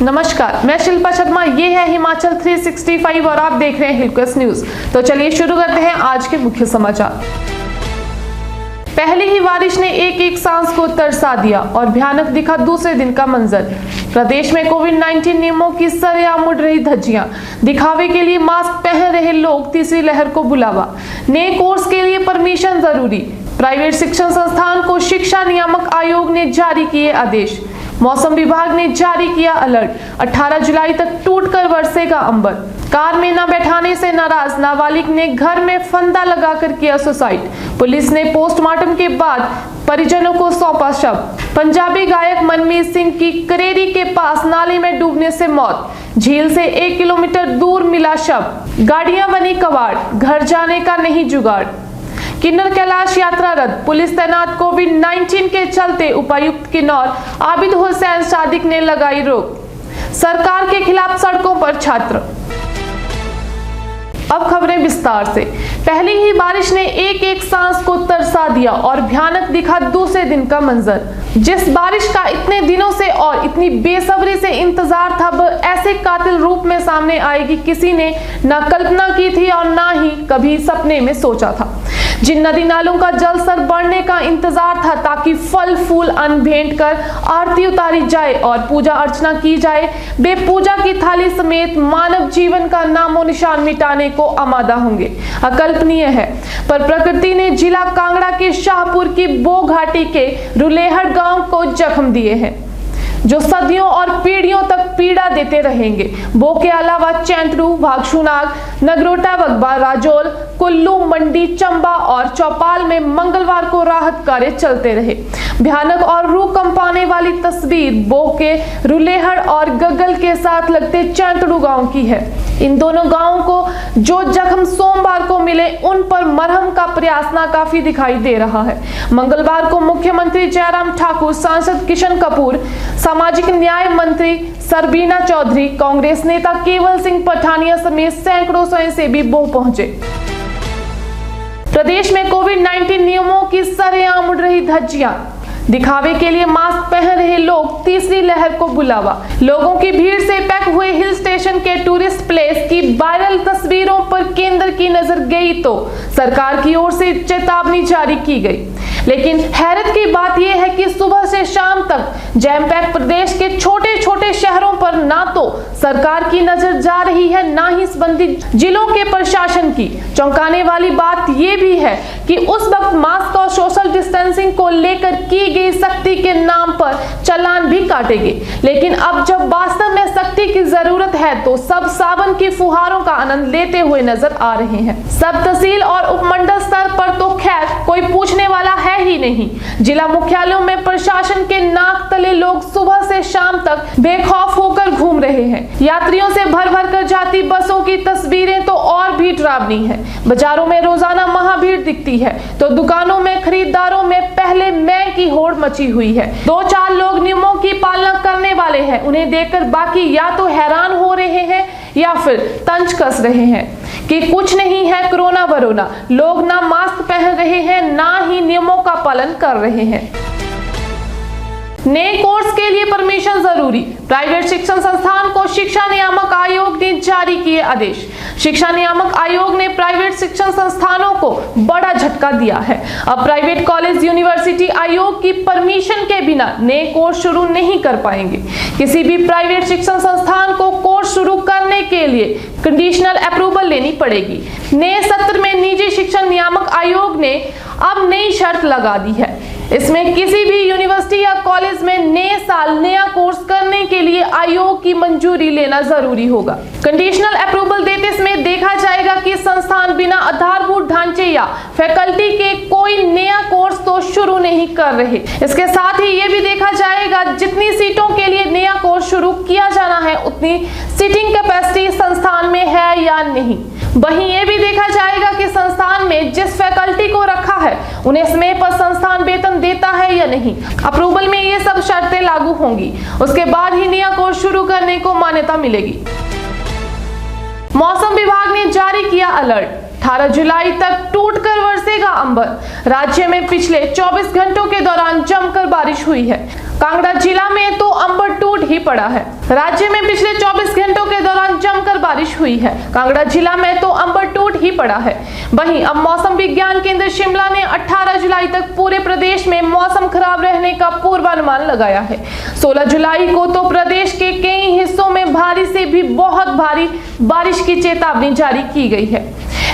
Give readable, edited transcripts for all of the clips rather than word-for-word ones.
नमस्कार, मैं शिल्पा शर्मा। ये है हिमाचल 365 और आप देख रहे हैं हिलक्स न्यूज। तो चलिए शुरू करते हैं आज के मुख्य समाचार। पहली ही बारिश ने एक सांस को तरसा दिया और भयानक दिखा दूसरे दिन का मंजर। प्रदेश में कोविड-19 नियमों की सरेआम उड़ रही धज्जियां, दिखावे के लिए मास्क पहन रहे लोग, तीसरी लहर को बुलावा, नए कोर्स के लिए परमिशन जरूरी, प्राइवेट शिक्षण संस्थान को शिक्षा नियामक आयोग ने जारी किए आदेश, मौसम विभाग ने जारी किया अलर्ट, 18 जुलाई तक टूटकर बरसेगा अंबर, कार में न बैठाने से नाराज नाबालिग ने घर में फंदा लगाकर किया सुसाइड, पुलिस ने पोस्टमार्टम के बाद परिजनों को सौंपा शव, पंजाबी गायक मनमीत सिंह की करेरी के पास नाले में डूबने से मौत, झील से 1 किलोमीटर दूर मिला शव, गाड़ियां बनी कबाड़, घर जाने का नहीं जुगाड़, किन्नर कैलाश यात्रा रद्द, पुलिस तैनात, कोविड-19 के चलते उपायुक्त किन्नौर आबिद हुसैन सादिक ने लगाई रोक, सरकार के खिलाफ सड़कों पर छात्र। अब खबरें विस्तार से। पहली ही बारिश ने एक सांस को तरसा दिया और भयानक दिखा दूसरे दिन का मंजर। जिस बारिश का इतने दिनों से और इतनी बेसब्री से इंतजार था, वह ऐसे कातिल रूप में सामने आएगी किसी ने न कल्पना की थी और ना ही कभी सपने में सोचा था। जिन नदी नालों का जल स्तर बढ़ने का इंतजार था ताकि फल फूल अन्न भेंट कर आरती उतारी जाए और पूजा अर्चना की जाए, वे पूजा की थाली समेत मानव जीवन का नामो निशान मिटाने को आमादा होंगे। अकल्पनीय है, पर प्रकृति ने जिला कांगड़ा के शाहपुर की बो घाटी के रुलेहड़ गांव को जख्म दिए हैं जो सदियों और पीढ़ियों तक पीड़ा देते रहेंगे। बो के अलावा चैंतरू, भागशुनाग, नगरोटा, वगबा, राजौल, कुल्लू, मंडी, चंबा और चौपाल में मंगलवार को राहत कार्य चलते रहे। भयानक और रूह कंपाने वाली तस्वीर बो के रुलेहड़ और गगल के साथ लगते चैंतरू गांव की है। इन दोनों गांवों को जो जख्म सोमवार को मिले, उन पर मरहम का प्रयास नाकाफी दिखाई दे रहा है। मंगलवार को मुख्यमंत्री जयराम ठाकुर, सांसद किशन कपूर, सामाजिक न्याय मंत्री सरबीना चौधरी, कांग्रेस नेता केवल सिंह पठानिया समेत सैकड़ों स्वयंसेवी बो पहुंचे। प्रदेश में कोविड-19 नियमों की सरेआम उड़ रही धज्जियां, दिखावे के लिए मास्क पहन रहे लोग, तीसरी लहर को बुलावा, लोगों की भीड़ से पैक हुए हिल स्टेशन के टूरिस्ट प्लेस की वायरल तस्वीरों पर केंद्र की नजर गई तो सरकार की ओर से चेतावनी जारी की गई। लेकिन हैरत की बात यह है कि सुबह से शाम तक जैम पैक प्रदेश के छोटे छोटे शहरों पर ना तो सरकार की नजर जा रही है, ना ही संबंधित जिलों के प्रशासन की। चौंकाने वाली बात यह भी है कि उस वक्त मास्क और सोशल डिस्टेंसिंग को लेकर की गई सख्ती के नाम पर चालान भी काटे गए। लेकिन अब जब वास्तव में सख्ती की जरूरत है तो सब सावन की फुहारों का आनंद लेते हुए नजर आ रहे हैं। सब तहसील और उपमंडल स्तर पर तो खैर कोई पूछने वाला है ही नहीं। जिला मुख्यालयों में प्रशासन के नाक तले लोग सुबह से शाम तक बेखौफ होकर घूम रहे हैं। यात्रियों से भर भर कर जाती बसों की तस्वीरें तो और भी डरावनी है। बाजारों में रोजाना महाभीड़ दिखती है तो दुकानों में खरीदारों में पहले मैं की होड़ मची हुई है। 2-4 लोग नियमों की पालना करने वाले हैं, उन्हें देखकर बाकी या तो हैरान हो रहे हैं या फिर तंज कस रहे हैं कि कुछ नहीं है कोरोना वरोना। लोग ना मास्क पहन रहे हैं, ना ही नियमों का पालन कर रहे हैं। नए कोर्स के लिए परमिशन जरूरी, प्राइवेट शिक्षण संस्थान को शिक्षा नियामक आयोग ने जारी किए आदेश। शिक्षा नियामक आयोग ने प्राइवेट शिक्षण संस्थानों को बड़ा झटका दिया है। अब प्राइवेट कॉलेज यूनिवर्सिटी आयोग की परमिशन के बिना नए कोर्स शुरू नहीं कर पाएंगे। किसी भी प्राइवेट शिक्षण संस्थान को कोर्स शुरू करने के लिए कंडीशनल अप्रूवल लेनी पड़ेगी। नए सत्र में निजी शिक्षण नियामक आयोग ने अब नई शर्त लगा दी है। इसमें किसी भी यूनिवर्सिटी या कॉलेज में नए साल नया कोर्स करने के लिए आयोग की मंजूरी लेना जरूरी होगा। कंडीशनल अप्रूवल देते समय देखा जाएगा कि संस्थान बिना आधारभूत ढांचे या फैकल्टी के कोई नया कोर्स तो शुरू नहीं कर रहे। इसके साथ ही ये भी देखा जाएगा जितनी सीटों के लिए नया कोर्स शुरू किया जाना है उतनी सीटिंग कैपेसिटी संस्थान में है या नहीं। वहीं ये भी देखा जाएगा कि संस्थान में जिस फैकल्टी को रखा है उन्हें समय पर संस्थान वेतन देता है या नहीं। अप्रूवल में ये सब शर्तें लागू होंगी, उसके बाद ही नया कोर्स शुरू करने को मान्यता मिलेगी। मौसम विभाग ने जारी किया अलर्ट, 18 जुलाई तक टूटकर बरसेगा अंबर। राज्य में पिछले 24 घंटों के दौरान जमकर बारिश हुई है। कांगड़ा जिला में तो अंबर टूट ही पड़ा है। राज्य में पिछले 24 घंटों के दौरान जमकर बारिश हुई है। कांगड़ा जिला में तो अंबर टूट ही पड़ा है। वहीं अब मौसम विज्ञान केंद्र शिमला ने 18 जुलाई तक पूरे प्रदेश में मौसम खराब रहने का पूर्वानुमान लगाया है। 16 जुलाई को तो प्रदेश के कई हिस्सों में भारी से भी बहुत भारी बारिश की चेतावनी जारी की गई है।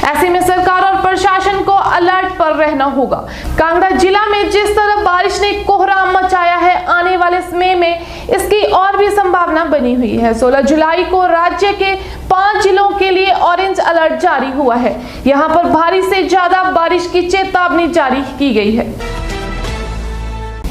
ऐसे में सरकार और प्रशासन को अलर्ट पर रहना होगा। कांगड़ा जिला में जिस तरह बारिश ने कोहराम मचाया है, आने वाले समय में इसकी और भी संभावना बनी हुई है। 16 जुलाई को राज्य के 5 जिलों के लिए ऑरेंज अलर्ट जारी हुआ है। यहां पर भारी से ज्यादा बारिश की चेतावनी जारी की गई है।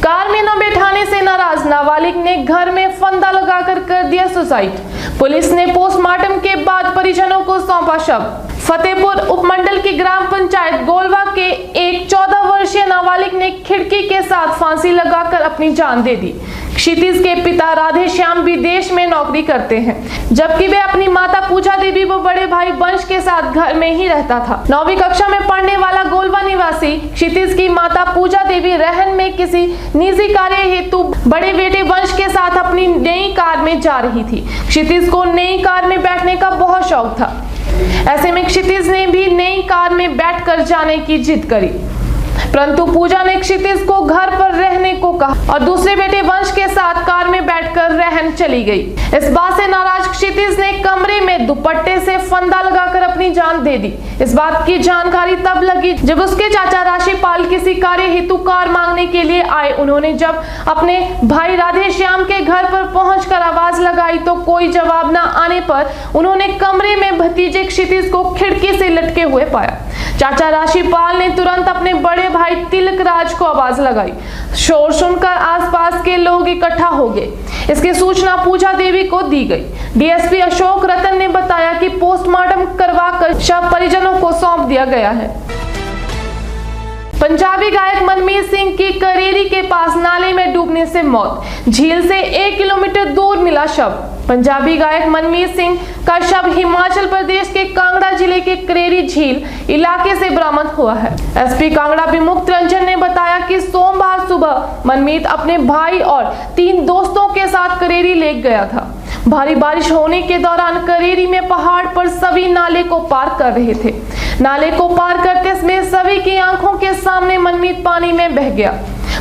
कार में न बैठाने से नाराज नाबालिग ने घर में फंदा लगाकर कर दिया सुसाइड। पुलिस ने पोस्टमार्टम के बाद परिजनों को सौंपा शव। फतेहपुर उपमंडल की ग्राम पंचायत गोलवा के एक 14 वर्षीय नाबालिग ने खिड़की के साथ फांसी लगाकर अपनी जान दे दी। क्षितिज के पिता राधे श्याम विदेश में नौकरी करते हैं, जबकि वे अपनी माता पूजा देवी व बड़े भाई वंश के साथ घर में ही रहता था। 9वीं कक्षा में पढ़ने वाला गोलवा निवासी क्षितिज की माता पूजा देवी रहन में किसी निजी कार्य हेतु बड़े बेटे वंश के साथ अपनी नई कार में जा रही थी। क्षितिज को नई कार में बैठने का बहुत शौक था। ऐसे में क्षितिज ने भी नई कार में बैठकर जाने की जिद करी, परंतु पूजा ने क्षितिज को घर पर रहने को कहा और दूसरे बेटे वंश के साथ कार में बैठकर रहन चली गई। इस बात से नाराज क्षितिज ने कमरे में दुपट्टे से फंदा लगाकर अपनी जान दे दी। इस बात की जानकारी तब लगी जब उसके चाचा राशिपाल किसी कार्य हेतु कार मांगने के लिए आए। उन्होंने जब अपने भाई राधे श्याम के घर पर पहुंचकर आवाज लगाई तो कोई जवाब न आने पर उन्होंने कमरे में भतीजे क्षितिज को खिड़की से लटके हुए पाया। चाचा राशिपाल ने तुरंत अपने बड़े भाई तिलक राज को आवाज लगाई। शोर सुनकर आसपास के लोग इकट्ठा हो गए। इसकी सूचना पूजा देवी को दी गई। डीएसपी अशोक रतन ने बताया कि पोस्टमार्टम करवाकर शव परिजनों को सौंप दिया गया है। पंजाबी गायक मनमीत सिंह की करेरी के पास नाले में डूबने से मौत। झील से 1 किलोमीटर दूर मिला शव। पंजाबी गायक मनमीत सिंह का शव हिमाचल प्रदेश के कांगड़ा जिले के करेरी झील इलाके से बरामद हुआ है। एसपी कांगड़ा विमुक्त रंजन ने बताया कि सोमवार सुबह मनमीत अपने भाई और 3 दोस्तों के साथ करेरी लेक गया था। भारी बारिश होने के दौरान करेरी में पहाड़ पर सभी नाले को पार कर रहे थे। नाले को पार करते समय सभी की आंखों के सामने मनमीत पानी में बह गया।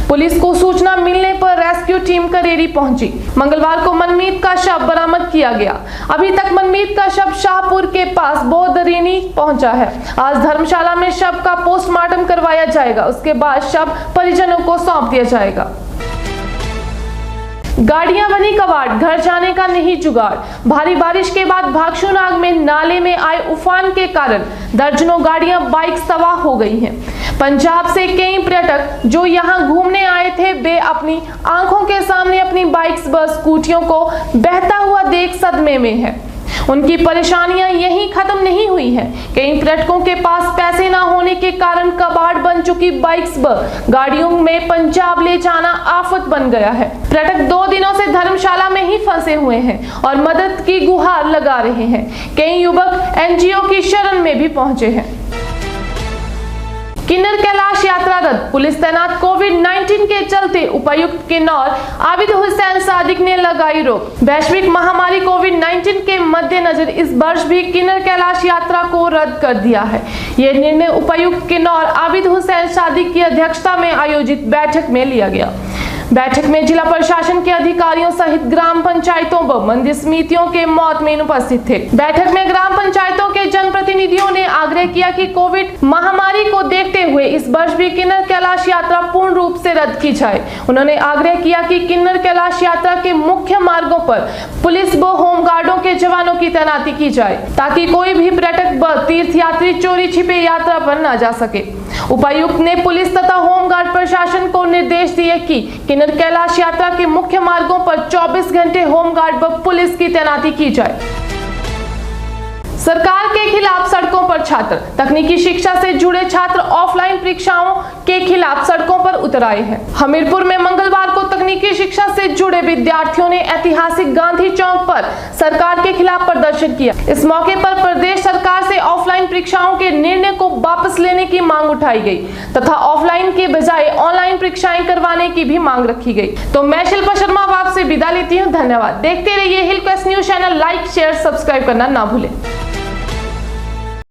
पुलिस को सूचना मिलने पर रेस्क्यू टीम करेरी पहुंची। मंगलवार को मनमीत का शव बरामद किया गया। अभी तक मनमीत का शव शाहपुर के पास बोदरीनी पहुंचा है। आज धर्मशाला में शव का पोस्टमार्टम करवाया जाएगा। उसके बाद शव परिजनों को सौंप दिया जाएगा। गाड़ियां बनी कबाड़, घर जाने का नहीं जुगाड़। भारी बारिश के बाद भागशुनाग में नाले में आए उफान के कारण दर्जनों गाड़ियां बाइक सवार हो गई हैं। पंजाब से कई पर्यटक जो यहां घूमने आए थे, वे अपनी आंखों के सामने अपनी बाइक्स व स्कूटियों को बहता हुआ देख सदमे में है। उनकी परेशानियां यहीं खत्म नहीं हुई हैं। कई पर्यटकों के पास पैसे न होने के कारण कबाड़ बन चुकी बाइक्स व गाड़ियों में पंजाब ले जाना आफत बन गया है। पर्यटक 2 दिनों से धर्मशाला में ही फंसे हुए हैं और मदद की गुहार लगा रहे हैं। कई युवक एनजीओ की शरण में भी पहुंचे हैं। किन्नर कैलाश यात्रा रद्द, पुलिस तैनात। कोविड-19 के चलते उपायुक्त किन्नौर आबिद हुसैन सादिक ने लगाई रोक। वैश्विक महामारी कोविड-19 के मद्देनजर इस वर्ष भी किन्नर कैलाश यात्रा को रद्द कर दिया है। यह निर्णय उपायुक्त किन्नौर आबिद हुसैन सादिक की अध्यक्षता में आयोजित बैठक में लिया गया। बैठक में जिला प्रशासन के अधिकारियों सहित ग्राम पंचायतों व मंदिर समितियों के मौतमीन उपस्थित थे। बैठक में ग्राम पंचायतों के जनप्रतिनिधियों ने आग्रह किया कि कोविड महामारी को देखते हुए इस वर्ष भी किन्नर कैलाश यात्रा पूर्ण रूप से रद्द की जाए। उन्होंने आग्रह किया कि किन्नर कैलाश यात्रा के मुख्य मार्गों पर पुलिस व होमगार्डों के जवानों की तैनाती की जाए, ताकि कोई भी पर्यटक व तीर्थयात्री चोरी छिपे यात्रा पर न जा सके। उपायुक्त ने पुलिस तथा होमगार्ड प्रशासन को निर्देश दिए कि किन्नर कैलाश यात्रा के मुख्य मार्गों पर 24 घंटे होमगार्ड व पुलिस की तैनाती की जाए। सरकार के खिलाफ सड़कों पर छात्र। तकनीकी शिक्षा से जुड़े छात्र ऑफलाइन परीक्षाओं के खिलाफ सड़कों पर उतर आए हैं। हमीरपुर में मंगलवार को तकनीकी शिक्षा से जुड़े विद्यार्थियों ने ऐतिहासिक गांधी चौक पर सरकार के खिलाफ प्रदर्शन किया। इस मौके पर प्रदेश सरकार से ऑफलाइन परीक्षाओं के निर्णय को वापस लेने की मांग उठाई गई तथा ऑफलाइन के बजाय ऑनलाइन परीक्षाएं करवाने की भी मांग रखी गई। तो मैं शिल्पा शर्मा आपसे विदा लेती हूँ। धन्यवाद। देखते रहिए Hill Quest news channel. Like share subscribe करना ना भूलें।